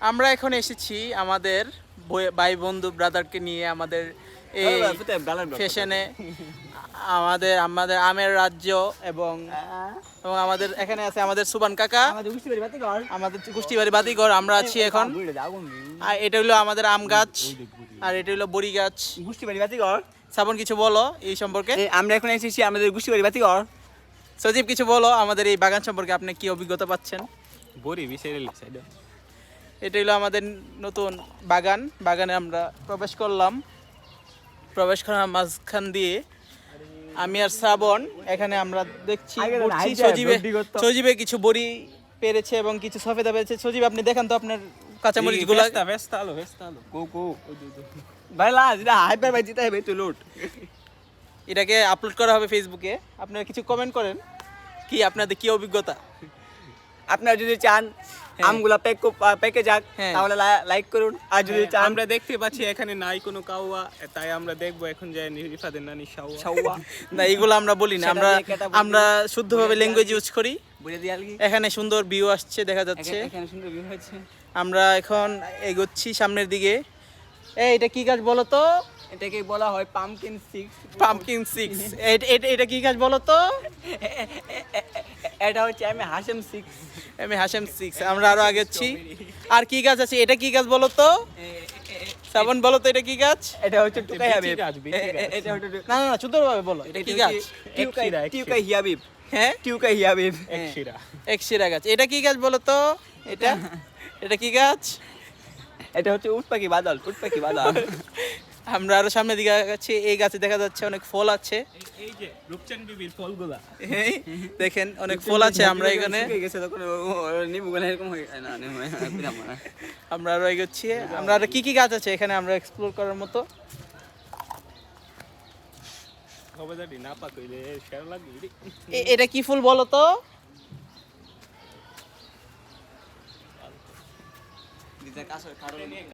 আমরা এখন এসেছি আমাদের ভাই বন্ধু ব্রাদারকে নিয়ে আমাদের এই ফ্যাশনে আমাদের আমাদের আমের রাজ্য এবং এবং আমাদের এখানে আছে আমাদের সুবান কাকা, আমাদের কুষ্টিবাড়ি বাতিঘর। আমরা আছি এখন, আর এটা হলো আমাদের আম গাছ আর এটা হলো বড়ি গাছ। কুষ্টিবাড়ি বাতিঘর। শ্রাবণ কিছু বলো এই সম্পর্কে। আমরা এখন এসেছি আমাদের কুষ্টিবাড়ি বাতিঘর। সজীব কিছু বলো আমাদের এই বাগান সম্পর্কে, আপনি কি অভিজ্ঞতা পাচ্ছেন? এটা হলো আমাদের নতুন বাগান, বাগানে আমরা প্রবেশ করার মাঝখান দিয়ে আমি আর শ্রাবণ এখানে আমরা দেখছি ঘুরছি। সজীবে কিছু বড়ি পেরেছে এবং কিছু সফেদা পেরেছে। সজীব আপনি দেখান তো আপনার কাঁচামরিচ গুলা। এটাকে আপলোড করা হবে ফেসবুকে, আপনারা কিছু কমেন্ট করেন কি আপনাদের কি অভিজ্ঞতা। আপনারা যদি চান আমগুলা পেকে যাক তাহলে লাইক করুন, আর যদি চান আমরা দেখতে পাচ্ছি এখানে নাই কোনো কাউয়া, তাই আমরা দেখবো এখন যে রিফাদের নানি সাউয়া না, এগুলো আমরা বলি না, আমরা শুদ্ধভাবে ল্যাঙ্গুয়েজ ইউজ করি। এখানে সুন্দর ভিউ আসছে, দেখা যাচ্ছে এখানে সুন্দর ভিউ হচ্ছে। আমরা এখন এগোচ্ছি সামনের দিকে। এটা কি গাছ বলো তো? এটাকে বলা হয় পামকিন সিক্স। এটা কি গাছ বলো তো? এটা হচ্ছে আমি হাশেম 6। আমরা আরো আগেছি। আর কি গাছ আছে? এটা কি গাছ বলো তো? শ্রাবণ বলো তো এটা কি গাছ? এটা হচ্ছে টুকাই হাবিব। এটা হচ্ছে না না না, সুন্দরভাবে বলো এটা কি গাছ? টিউকাই হিয়াবিব। হ্যাঁ, টিউকাই হিয়াবিব একশিরা গাছ। এটা কি গাছ বলো তো? এটা কি গাছ? এটা হচ্ছে উটপাখি বাদল। আমরা আরো সামনের দিকে আগাচ্ছি। এই গাছে দেখা যাচ্ছে অনেক ফল আছে। এই যে রূপচান বিবির ফলগুলা দেখেন অনেক ফল আছে। আমরা এখানে আমরা আরো এগোচ্ছি। আমরা আরো কি কি গাছ আছে এখানে আমরা এক্সপ্লোর করার মতো। না পা কইলে শেয়ার লাগবে। এটা কি ফুল বলো তো?